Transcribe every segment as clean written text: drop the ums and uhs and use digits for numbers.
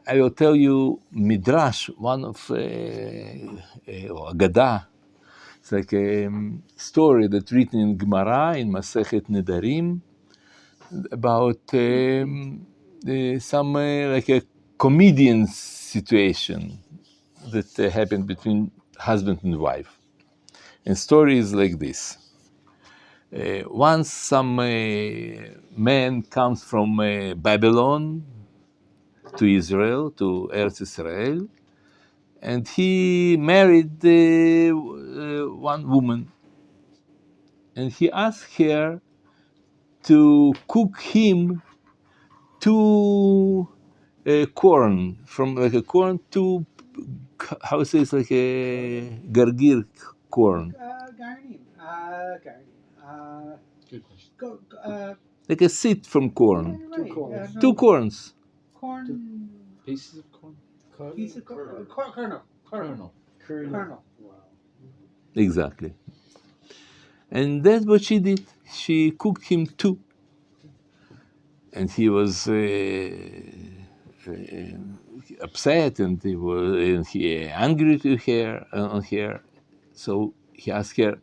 I will tell you Midrash, one of or Agadah. It's like a story that's written in Gemara in Masechet Nedarim about some like a comedian situation that happened between husband and wife. And story is like this. Once some man comes from Babylon to Israel, to Eretz Israel, and he married one woman. And he asked her to cook him two corn, from like a corn to, how say it's like a gargir corn. Good question. Like a seed from corn. Two corns. Two corns. Corn. Pieces of corn. Piece of kernel. Kernel. Wow. Exactly. And that's what she did. She cooked him two. And he was upset, and he angry to her on her. So he asked her,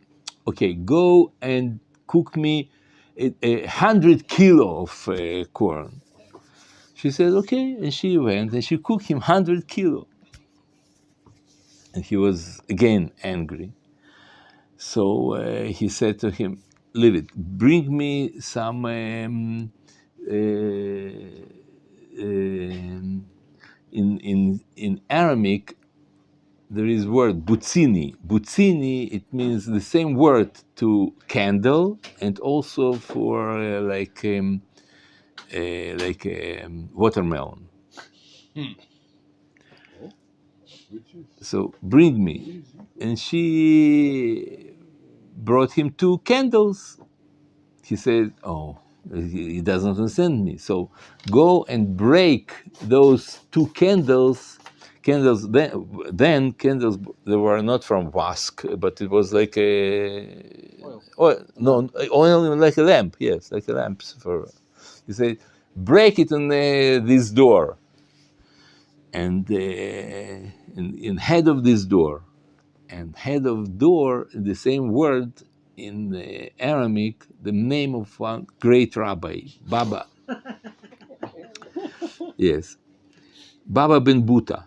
"Okay, go and cook me 100 kilo of corn." She said, "Okay," and she went and she cooked him 100 kilo. And he was again angry. So he said to him, "Leave it. Bring me some." In Aramaic, there is word butzini. Butzini, it means the same word to candle and also for watermelon. So bring me, and she brought him two candles. He said, "Oh, he doesn't understand me. So go and break those two candles." Candles then candles, they were not from wask, but it was like a oil like a lamp. Yes, like a lamp. For he said, break it on this door, and in head of this door, and head of door, the same word in the Aramaic, the name of one great rabbi, Baba. Yes, Baba ben Buta.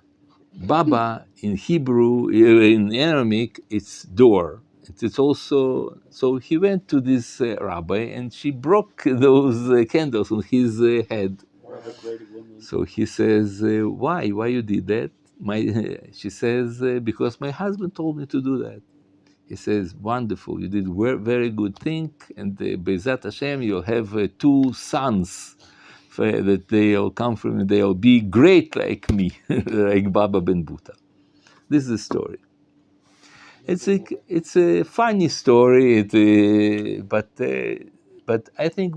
Baba in Hebrew, in Aramaic, it's door. It's also, so he went to this rabbi and she broke those candles on his head. So he says, why you did that? She says, because my husband told me to do that. He says, wonderful, you did very good thing, and Be'ezat Hashem, you'll have two sons that they'll come from, they'll be great like me, like Baba ben Buta. This is the story. It's a funny story, but I think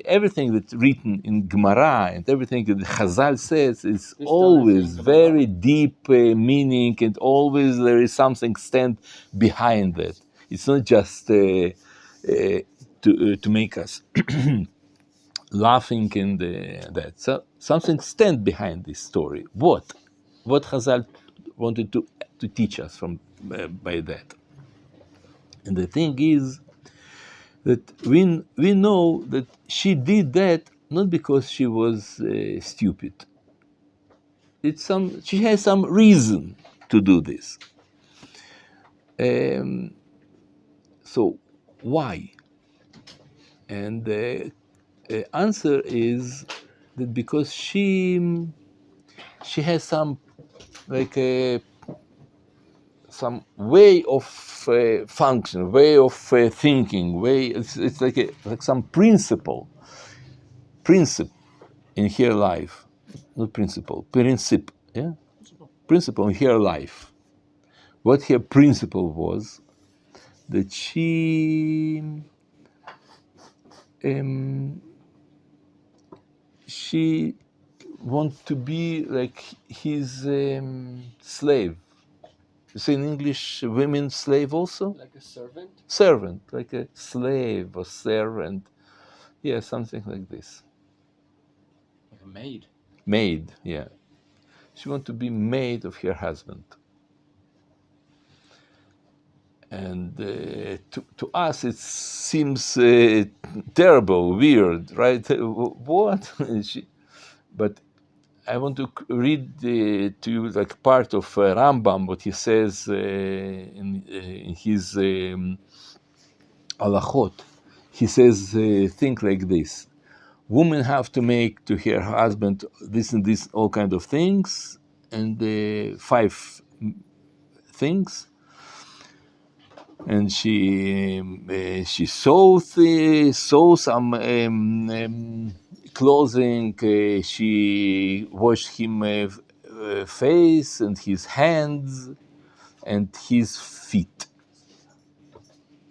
everything that's written in Gemara and everything that Chazal says is always very deep meaning, and always there is something stand behind that. It's not just to make us laughing and that. So something stand behind this story. What Chazal wanted to teach us from by that. And the thing is that we know that she did that not because she was stupid. She has some reason to do this. So why? And the answer is that because she has some like some way of function, way of thinking, it's like some principle in her life, not principle, yeah, principle in her life. What her principle was that she wants to be like his slave. You say in English, women slave also? Like a servant? Servant, like a slave or servant. Yeah, something like this. Like a maid. Maid, yeah. She wants to be maid of her husband. And to us it seems terrible, weird, right? What? But I want to read to you like part of Rambam, what he says in his Alachot. He says think like this: women have to make to her husband this and this, all kind of things, and 5 things. And she sew some clothing. She washed him face and his hands and his feet.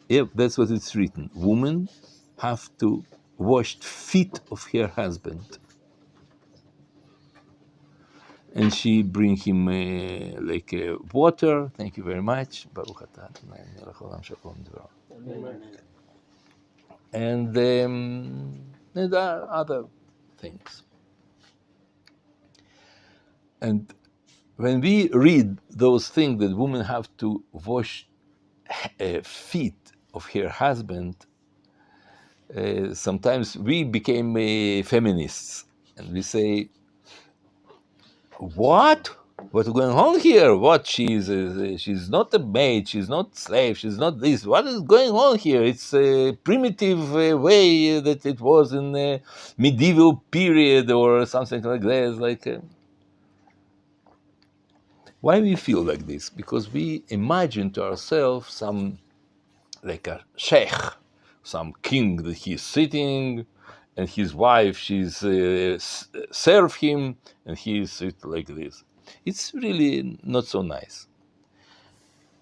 Yeah, that's what it's written. Women have to wash feet of her husband. And she bring him water. Thank you very much. Baruch atah Adonai melech haolam shalom dvaro. And there are other things. And when we read those things that women have to wash feet of her husband, sometimes we became feminists, and we say, what? What's going on here? What? She's not a maid. She's not slave. She's not this. What is going on here? It's a primitive way that it was in the medieval period or something like that. It's like, why we feel like this? Because we imagine to ourselves some, like a sheikh, some king that he's sitting, and his wife, she's serve him, and he sit like this. It's really not so nice.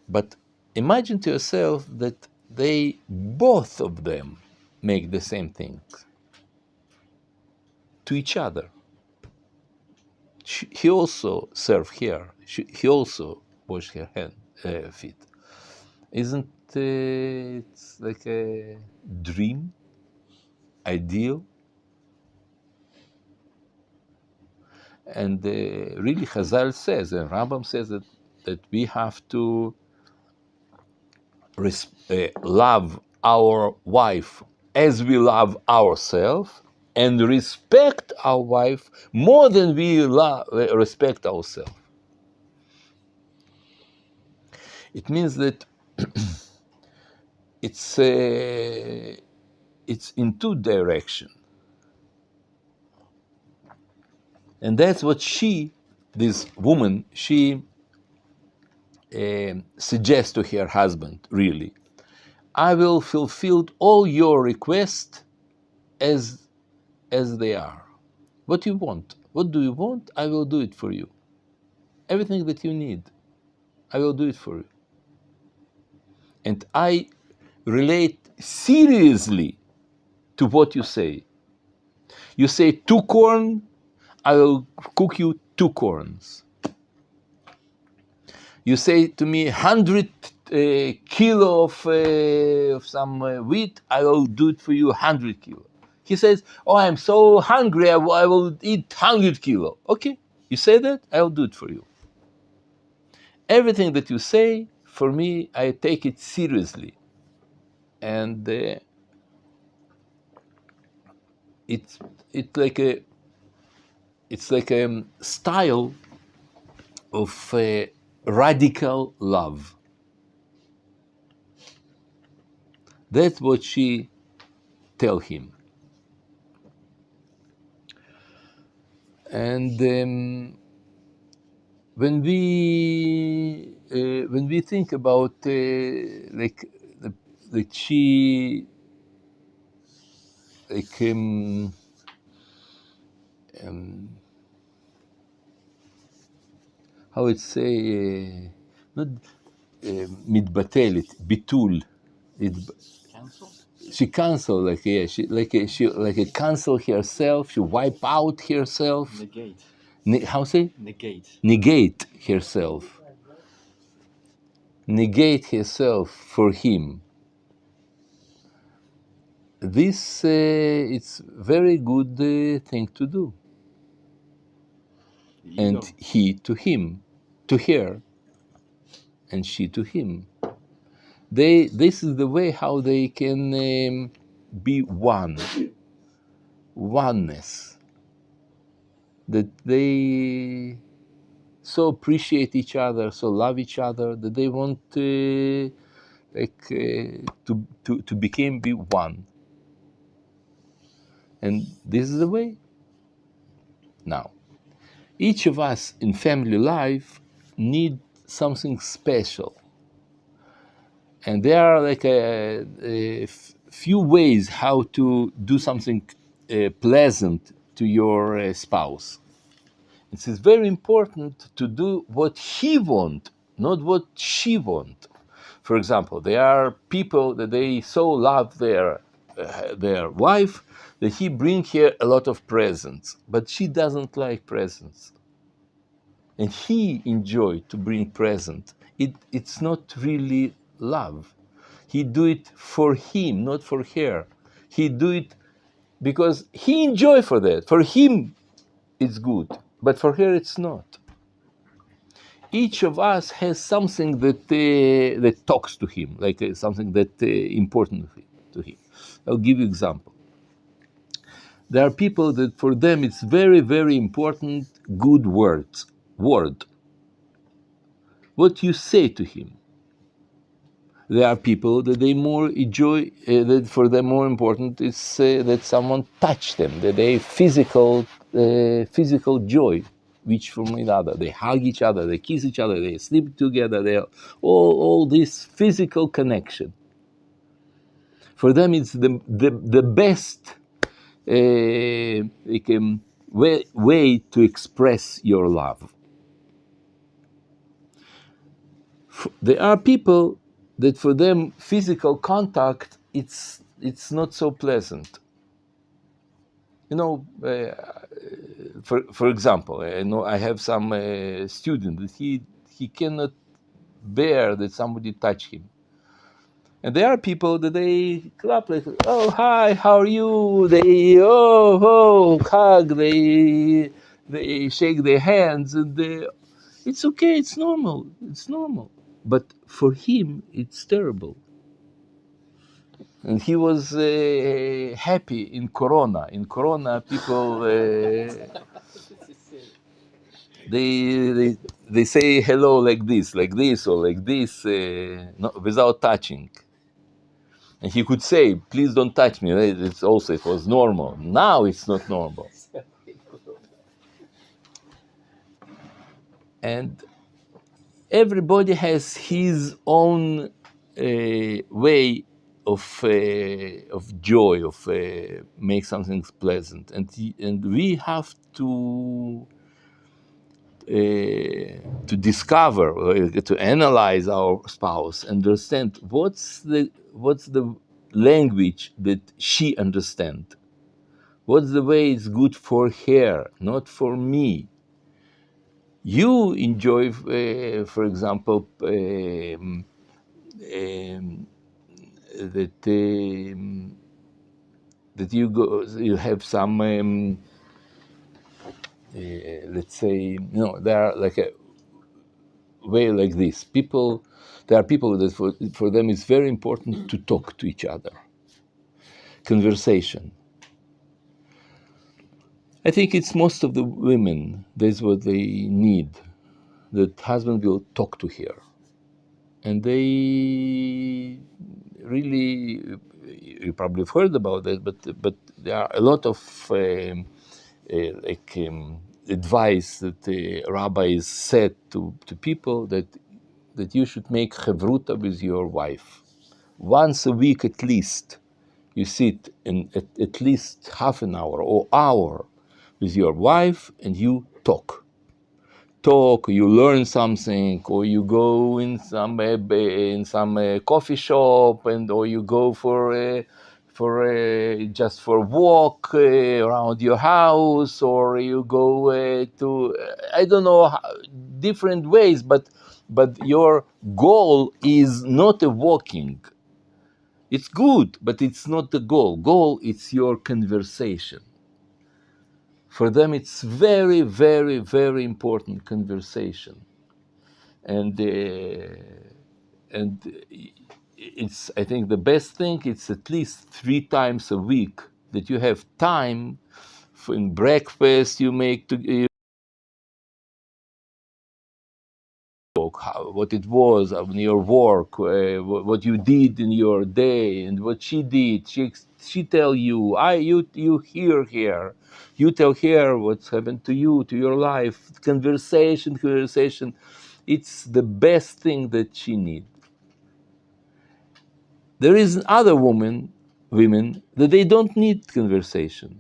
But imagine to yourself that they, both of them, make the same things to each other. He also served her. He also washed her feet. Isn't it's like a dream, ideal? And really, Chazal says, and Rambam says that we have to love our wife as we love ourselves, and respect our wife more than we respect ourselves. It means that it's in 2 directions. And that's what this woman, she suggests to her husband, really. I will fulfill all your requests as they are. What you want? What do you want? I will do it for you. Everything that you need, I will do it for you. And I relate seriously to what you say. You say 2 corn, I will cook you 2 corns. You say to me 100 kilo of some wheat, I will do it for you 100 kilo. He says, oh, I'm so hungry, I will eat 100 kilo. Okay, you say that, I will do it for you. Everything that you say, for me, I take it seriously. And it's like a style of radical love. That's what she tell him. And when we think about she how it say not מתבטלת, ביטול. Cancel? She cancel she cancel herself. She wipe out herself. Negate. How say? Negate. Negate herself. Negate herself for him. This it's very good thing to do. and he to him, to her, and she to him. This is the way how they can be oneness. That they so appreciate each other, so love each other, that they want to become be one. And this is the way. Now, each of us in family life need something special. And there are like a few ways how to do something pleasant to your spouse. It is very important to do what he want, not what she want. For example, there are people that they so love their wife that he bring her a lot of presents, but she doesn't like presents, and he enjoy to bring present. It's not really love. He do it for him, not for her. He do it because he enjoy for that. For him, it's good, but for her, it's not. Each of us has something that talks to him, like something that important to him. I'll give you example. There are people that for them it's very, very important good word. What you say to him. There are people that they more enjoy, that for them more important is that someone touch them, that they physical joy, which from another. They hug each other, they kiss each other, they sleep together, they all this physical connection. For them, it's the best way to express your love. There are people that for them physical contact it's not so pleasant. You know, for example, I know I have some student that he cannot bear that somebody touch him. And there are people that they clap like, oh hi, how are you? They hug, they shake their hands, and it's okay, it's normal. But for him, it's terrible. And he was happy in Corona. In Corona, people they say hello like this, or like this, without touching. And he could say, "Please don't touch me." It was normal. Now it's not normal. And everybody has his own way of joy, of make something pleasant, and we have to discover, to analyze our spouse, understand what's the language that she understands, what's the way it's good for her, not for me. You enjoy, for example, that you have some let's say, there are like a way like this. There are people that for them it's very important to talk to each other. Conversation. I think it's most of the women, that's what they need. That husband will talk to her. And they really, you probably have heard about that, but there are a lot of advice that the rabbis said to people that you should make chevruta with your wife. Once a week at least, you sit at least half an hour or hour with your wife and you talk, you learn something, or you go in some coffee shop, or you go for just for a walk around your house, or you go to I don't know different ways, but your goal is not a walking. It's good, but it's not the goal. Goal, it's your conversation. For them, it's very, very, very important conversation, and it's, I think the best thing, it's at least 3 times a week that you have time for in breakfast you make to what it was in your work, what you did in your day, and what she did. She tell you, you hear her, you tell her what's happened to you, to your life. Conversation. It's the best thing that she need. There is other women that they don't need conversation.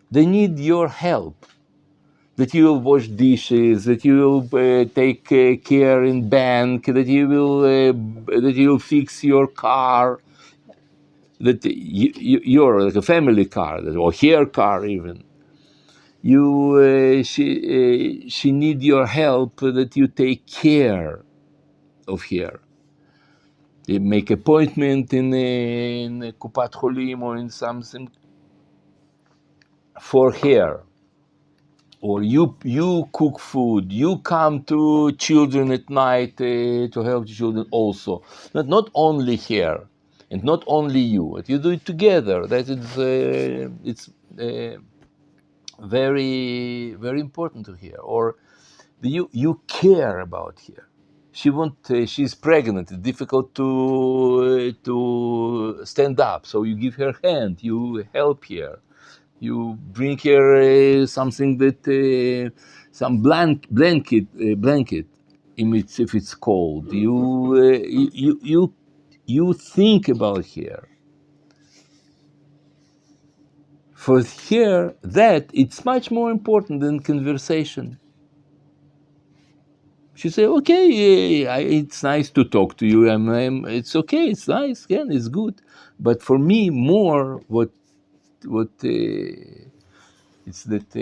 They need your help. That you will wash dishes, that you will take care in bank, that you will fix your car, that you're like a family car, or her car even. She need your help, that you take care of her. You make appointment in a Kupat Cholim or in something for her. Or you cook food, you come to children at night to help the children also. Not only here, and not only you, but you do it together. That is, it's very, very important to hear. Or you care about her. She's pregnant. It's difficult to stand up, so you give her hand. You help her. You bring her something that some blanket, if it's cold. You think about her. For her, that it's much more important than conversation. She say, "Okay, it's nice to talk to you. It's okay. It's nice. Yeah, it's good. But for me, more what it's that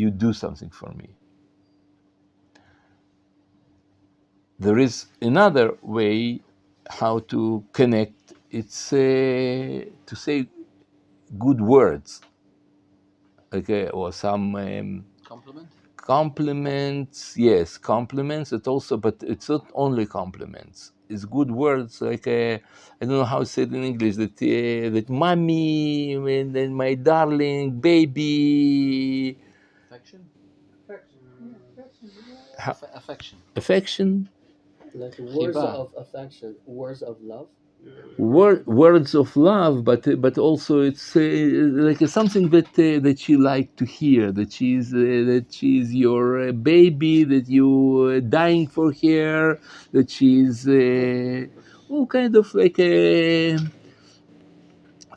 you do something for me." There is another way how to connect. It's to say good words, okay, or some Compliment? compliments. Yes, compliments. It also, but it's not only compliments. It's good words, like I don't know how to say it in English. That mommy, and then my darling baby. Affection? Affection. Affection. Affection. Affection. Like words Chiba. of affection, words of love. Words of love, but also it's like something that she like to hear. That she's your baby. That you dying for her. That she's all kind of like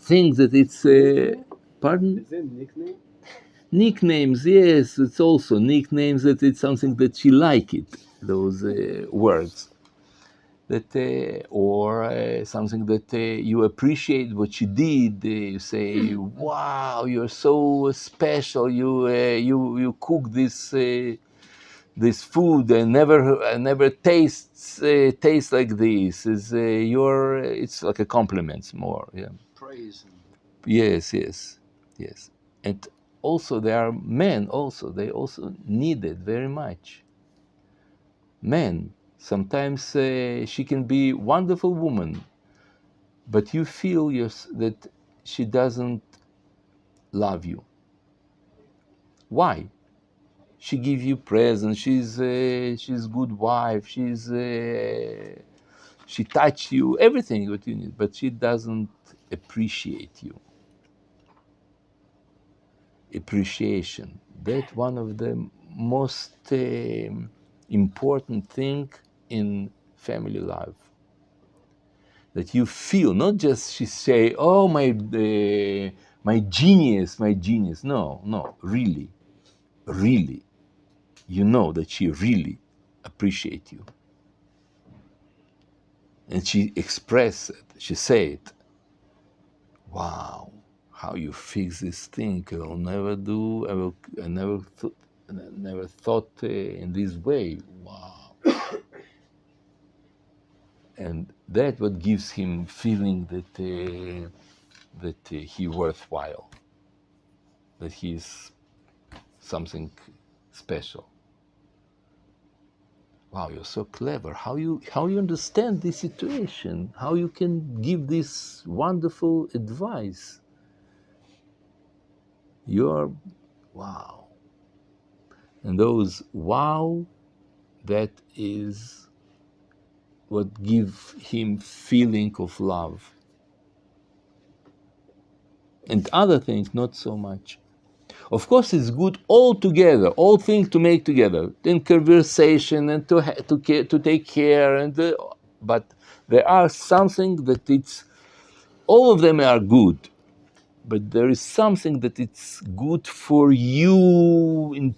things that it's. Pardon? Is it nickname? Nicknames, yes. It's also nicknames. That it's something that she like it. Those words. That or something that you appreciate what she did. You say, "Wow, you're so special. You cook this food and never taste like this." Is it's like a compliment more. Yeah. Praise. Yes. And also there are men. Also they also need it very much. Men. Sometimes she can be wonderful woman, but you feel that she doesn't love you. Why? She give you presents. She's good wife. She touch you, everything what you need, but she doesn't appreciate you. Appreciation. That's one of the most important thing in family life. That you feel, not just she say, "Oh, my genius, my genius." No, really, you know that she really appreciate you, and she express it. She say it. Wow, how you fix this thing? I'll never do. I never thought in this way. Wow. And that what gives him feeling that he worthwhile, that he's something special. Wow, you're so clever. How you understand this situation? How you can give this wonderful advice? You're wow. And those wow, that is what give him feeling of love. And other things, not so much. Of course, it's good all together, all things to make together, in conversation and to take care, but there are something that it's all of them are good, but there is something that it's good for you in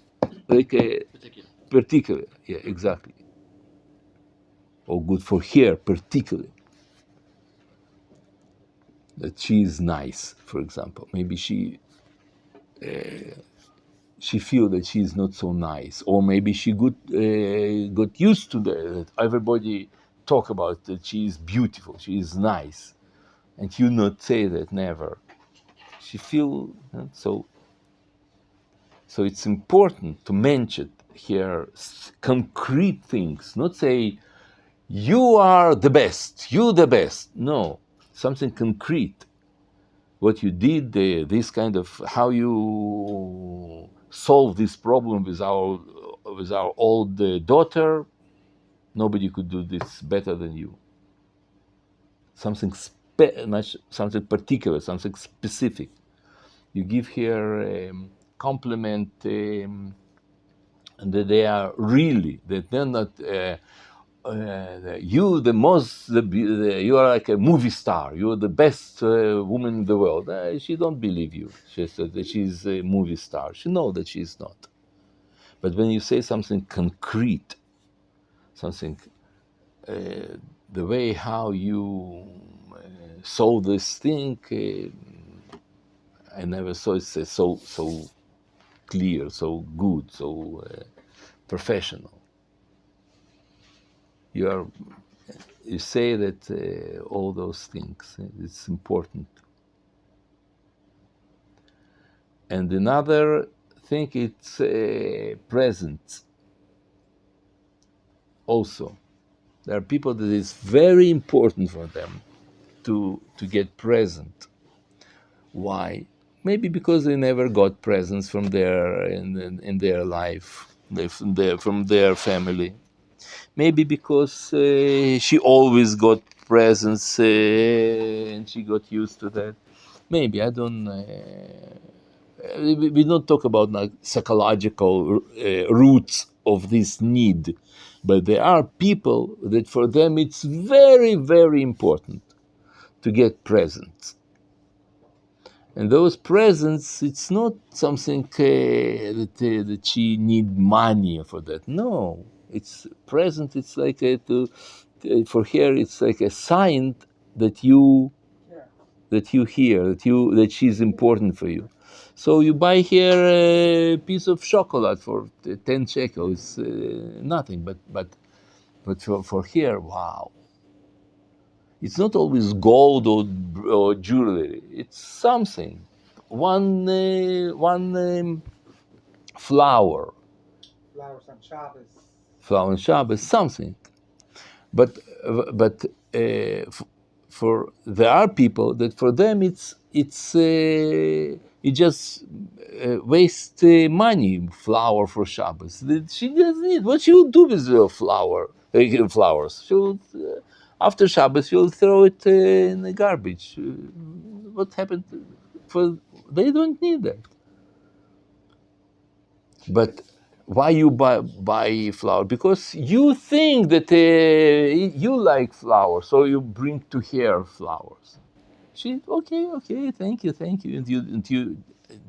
like a particular, yeah, exactly, or good for her particularly. That she is nice, for example. Maybe she feel that she is not so nice, or maybe she got used to that everybody talk about that she is beautiful, she is nice, and you not say that never. She feel so it's important to mention here concrete things, not say you are the best, you the best. No, something concrete. What you did, this kind of how you solve this problem with our old daughter. Nobody could do this better than you. Something something particular, something specific. You give here compliment, and that they are really that they're not. You the most you are like a movie star, you're the best woman in the world. She don't believe you. She said that she's a movie star. She know that she's not. But when you say something concrete, something the way how you solve this thing, I never saw it so clear, so good, so professional. You say that all those things, it's important. And another thing, it's presence. Also, there are people that it's very important for them to get present. Why? Maybe because they never got presents from in their life, from their family. Maybe because she always got presents and she got used to that. Maybe I don't. We don't talk about like psychological roots of this need, but there are people that for them it's very, very important to get presents. And those presents, it's not something that she need money for that. No, it's present. It's like for her, it's like a sign that you hear, that she's important for you. So you buy here a piece of chocolate for 10 shekels, nothing. But for her, wow. It's not always gold or jewelry. It's something. One flower. Flowers on Shabbos. Flower on Shabbos, something. But for there are people that for them it just waste money. Flower for Shabbos. She doesn't need. What she will do with the flowers? She'll after Shabbos she'll throw it in the garbage. What happened? They don't need that. But why you buy flower? Because you think that you like flowers, so you bring to her flowers. She okay, thank you, and you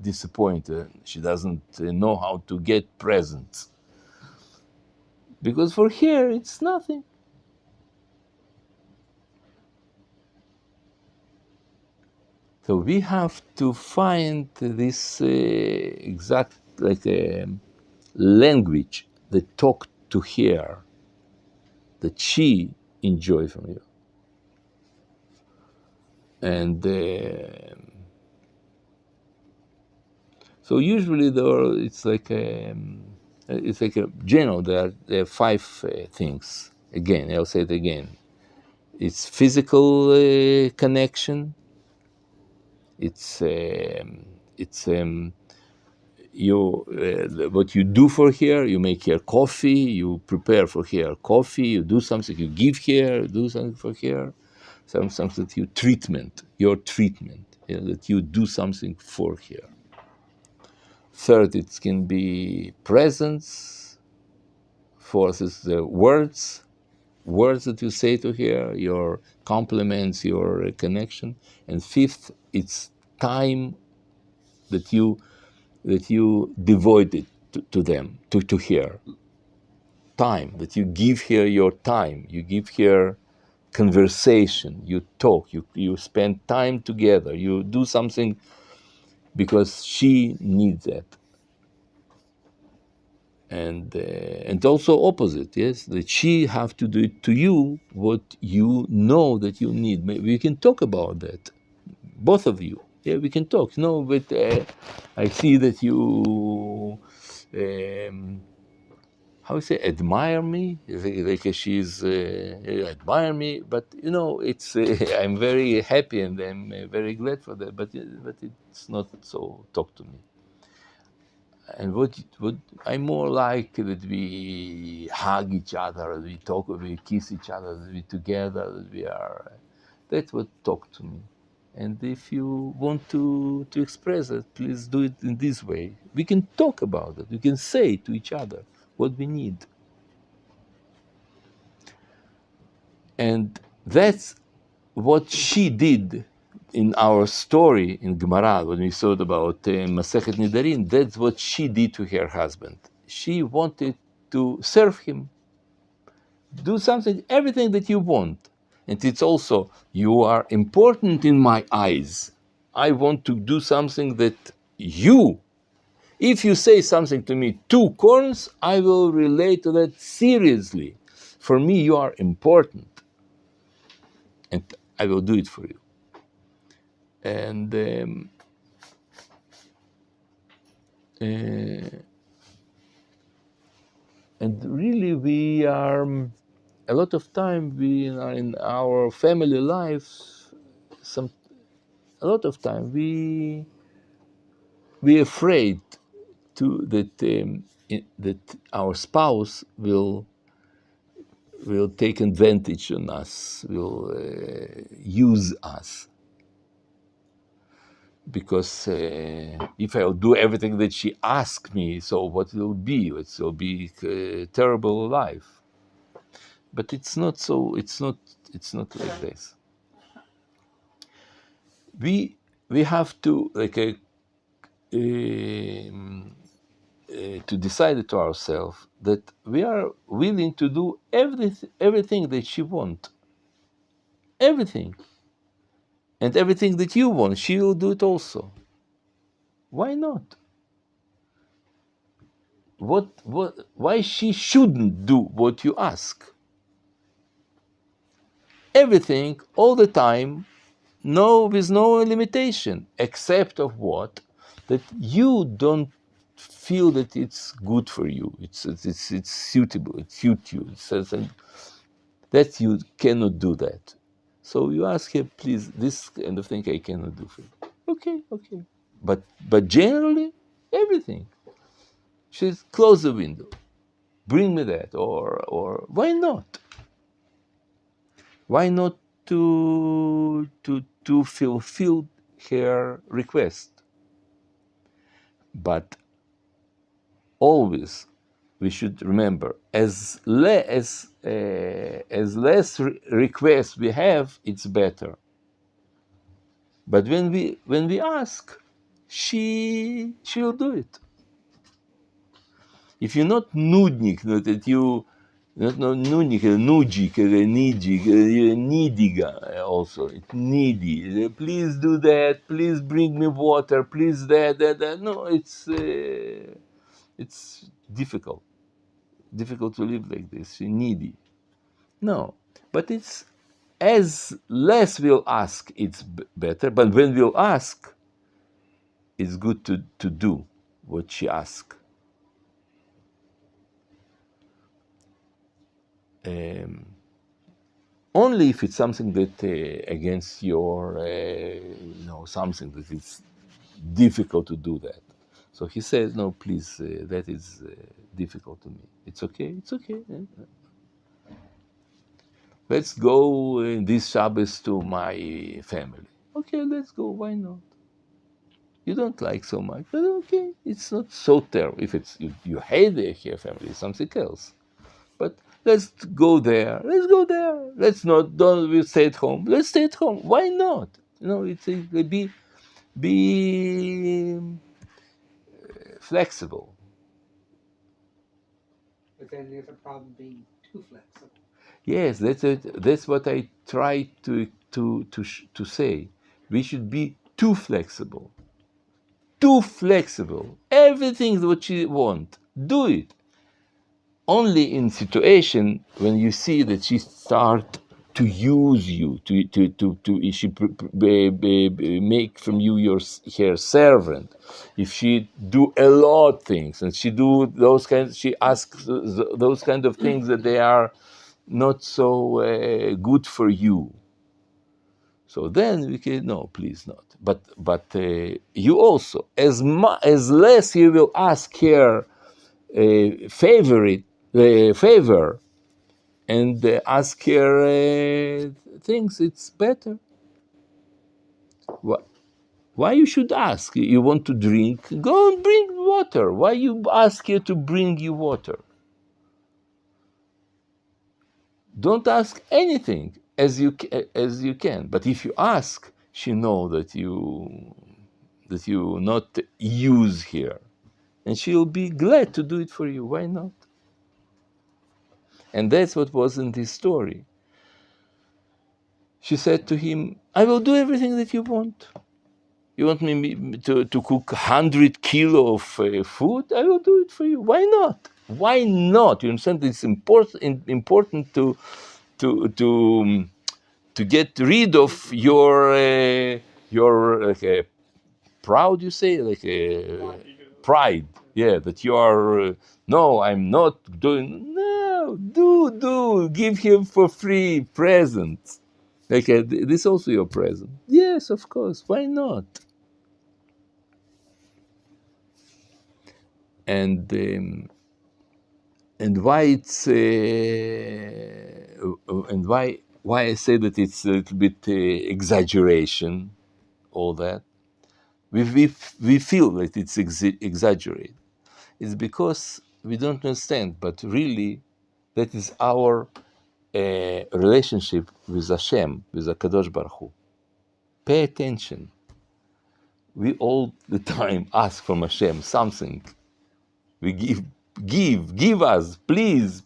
disappointed. She doesn't know how to get presents because for her it's nothing. So we have to find this exact like language that talk to her, that she enjoy from you. And So usually it's like a general. There are 5 things. Again, I'll say it again. It's physical connection. It's what you do for her. You make her coffee. You prepare for her coffee. You do something. You give her. Do something for her. Something that your treatment. That you do something for her. Third, it can be presence. Fourth is the words that you say to her, your compliments, your connection. And fifth, it's time that you devoted to them, to her. Time that you give her your time. You give her conversation. You talk. You spend time together. You do something because she needs that. And also opposite, yes, that she have to do it to you what you know that you need. Maybe we can talk about that, both of you. Yeah, we can talk. No, but I see that you, how you say, admire me. Like she's admire me, but it's I'm very happy and I'm very glad for that. But it's not so. Talk to me. And what I more like that we hug each other, that we talk, we kiss each other, that we together, that we are. That's what talk to me. And if you want to express it, please do it in this way. We can talk about it. We can say to each other what we need. And that's what she did in our story in Gemara, when we thought about Masechet Nidarim. That's what she did to her husband. She wanted to serve him, do something, everything that you want. And it's also, you are important in my eyes. I want to do something that if you say something to me 2 corners, I will relate to that seriously. For me, you are important. And I will do it for you. And really, we are a lot of time we are in our family life. A lot of time we afraid that our spouse will take advantage on us, will use us. Because if I'll do everything that she asks me, so what will be? It will be a terrible life. But it's not so. It's not like this. We have to to decide to ourselves that we are willing to do everything that she wants. Everything. And everything that you want, she will do it also. Why not? Why she shouldn't do what you ask? Everything, all the time, with no limitation, except of what? That you don't feel that it's good for you. It's suitable. It suits you. That you cannot do that. So you ask her, please, this kind of thing I cannot do for you. Okay. But generally, everything. She says, close the window. Bring me that. Or why not? Why not to fulfill her request? But always we should remember, as less requests we have, it's better. But when we ask, she'll do it. If you're not nudnik, not that you not nudnik, nudzik, nidzik, neediga also. It's needy. Please do that. Please bring me water. Please that. No, it's difficult. Difficult to live like this. You're needy. No, but it's as less we'll ask, it's better. But when we'll ask, it's good to do. what she asked. Only if it's something that against your, something that is difficult to do that. So he says, no, please, that is difficult to me. It's okay, it's okay. Let's go this Shabbos to my family. Okay, let's go, why not? You don't like so much, but okay, it's not so terrible. If it's you hate the her family, it's something else. But let's go there. Let's go there. Let's not. Don't we stay at home? Let's stay at home. Why not? It's be flexible. But then there's a problem being too flexible. Yes, that's it. That's what I try to say. We should be too flexible. Too flexible. Everything what you want, do it. Only in situation when you see that she start to use you, she make from you her servant. If she do a lot things and she do those kinds, she asks those kind of things that they are not so good for you. So then we can no, please not. But you also as less you will ask her favor and ask her things, it's better. Why you should ask? You want to drink? Go and bring water. Why you ask her to bring you water? Don't ask anything as you can. But if you ask, she know that you not use her, and she'll be glad to do it for you. Why not? And that's what was in this story. She said to him, I will do everything that you want. You want me to cook 100 kilo of food? I will do it for you. Why not? Why not? You understand? It's important to get rid of your proud, you say, pride. Yeah, that you are. No, I'm not doing. No, give him for free presents. This also your present. Yes, of course. Why not? And why it's and why I say that it's a little bit exaggeration, all that. We feel that it's exaggerated. It's because we don't understand, but really, that is our relationship with Hashem, with Hakadosh Baruch Hu. Pay attention. We all the time ask from Hashem something. We give us, please.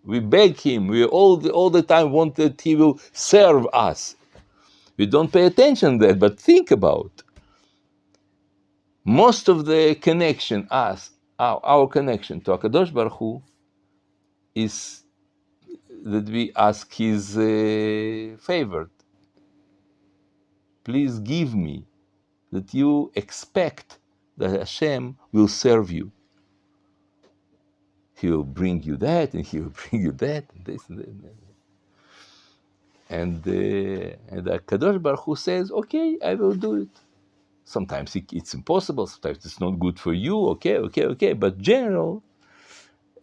We beg Him. We all the time want that He will serve us. We don't pay attention to that, but think about. Most of the connection, our connection to HaKadosh Baruch Hu, is that we ask His favor. Please give me, that you expect that Hashem will serve you. He will bring you that, and He will bring you that, and this and that. And HaKadosh Baruch Hu says, okay, I will do it. Sometimes it's impossible, sometimes it's not good for you, okay. But general,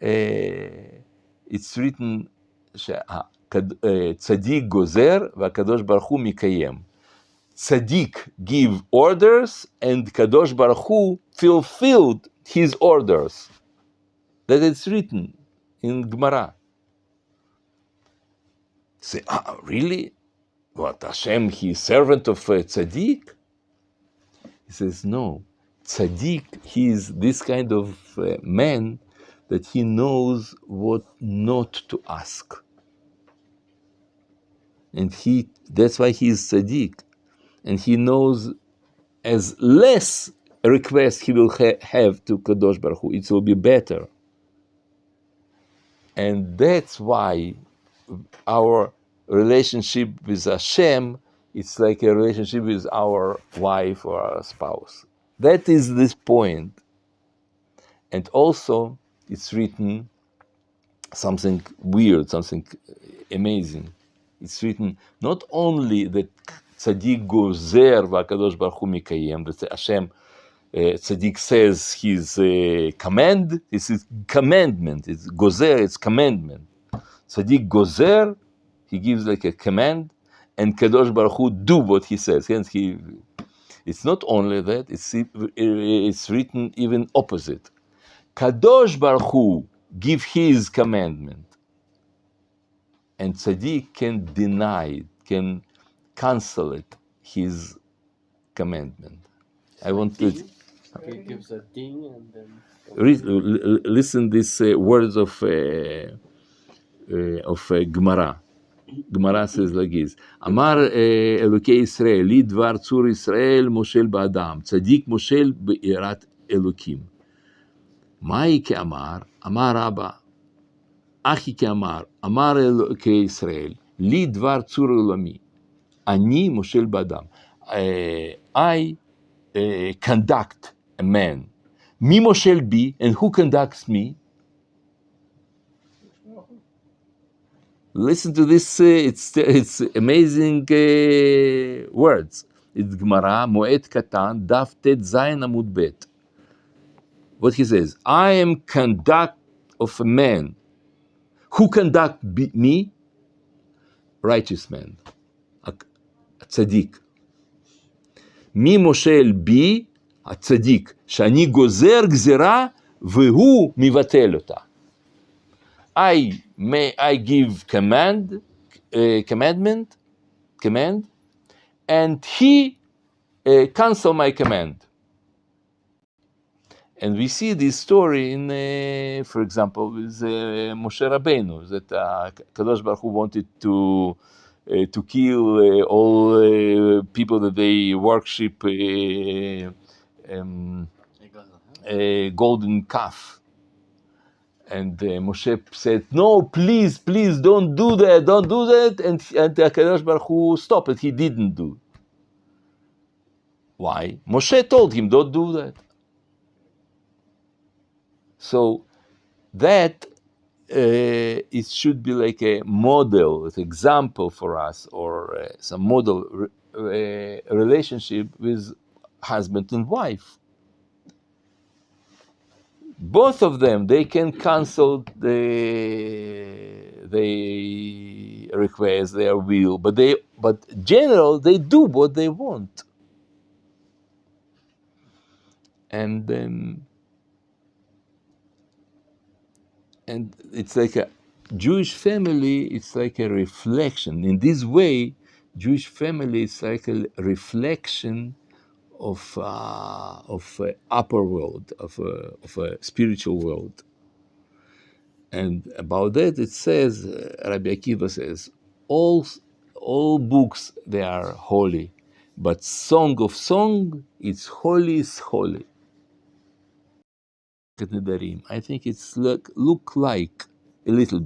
it's written, Tzadik gozer, v'Kadosh Baruch Hu mikayem. Tzadik give orders, and Kadosh Baruch Hu fulfilled his orders. That it's written in Gemara. Say, really? What, Hashem, he is servant of Tzadik? He says, no. Tzaddik, he is this kind of man that he knows what not to ask. And that's why he is tzaddik. And he knows as less request he will have to Kadosh Baruch Hu, it will be better. And that's why our relationship with Hashem, it's like a relationship with our wife or our spouse. That is this point. And also, it's written something weird, something amazing. It's written not only that tzaddik gozer v'akadosh baruch hu mikayem, that Hashem, tzaddik says his command, it's his commandment, it's gozer, it's commandment. Tzaddik gozer, he gives like a command, and kadosh baruch hu do what he says. Hence it's not only that, it's written even opposite. Kadosh Baruch Hu give his commandment, and tzaddik can deny it, can cancel it, his commandment. I want to It gives a ding and then. listen these words of Gemara. Gemara says like this: Amar Elokei Israel, li dvar tzur Israel moshel ba'adam, tzaddik moshel be'irat Elokim. Mai ke'amar, amar Abba, Achi ke'amar, amar Elokei Israel, li dvar tzur olami, ani moshel ba'adam. I conduct a man. Mi moshel bi, and who conducts me? Listen to this, it's amazing words. It's Gemara, Moed Katan, Daf Tet Zayin Amud Bet. What he says, I am conduct of a man. Who conduct me? Righteous man, a tzaddik. Mi moshel bi, a tzaddik, shani gozer gzera, vehu mivatel ota. I give command, and he cancel my command. And we see this story in, for example, with Moshe Rabbeinu, that Kadosh Baruch Hu wanted to kill all people that they worship a golden calf. And Moshe said, no, please, don't do that. And Kadosh Baruch Hu stopped it. He didn't do. Why? Moshe told him, don't do that. So that it should be like a model, an example for us, or some model relationship with husband and wife. Both of them, they can cancel the request, their will, but general, they do what they want. And then, and it's like a Jewish family, it's like a reflection. In this way, Jewish family is like a reflection of upper world, of a spiritual world. And about that, it says, Rabbi Akiva says, all books, they are holy, but Song of Song, it's holy is holy. I think it's look like a little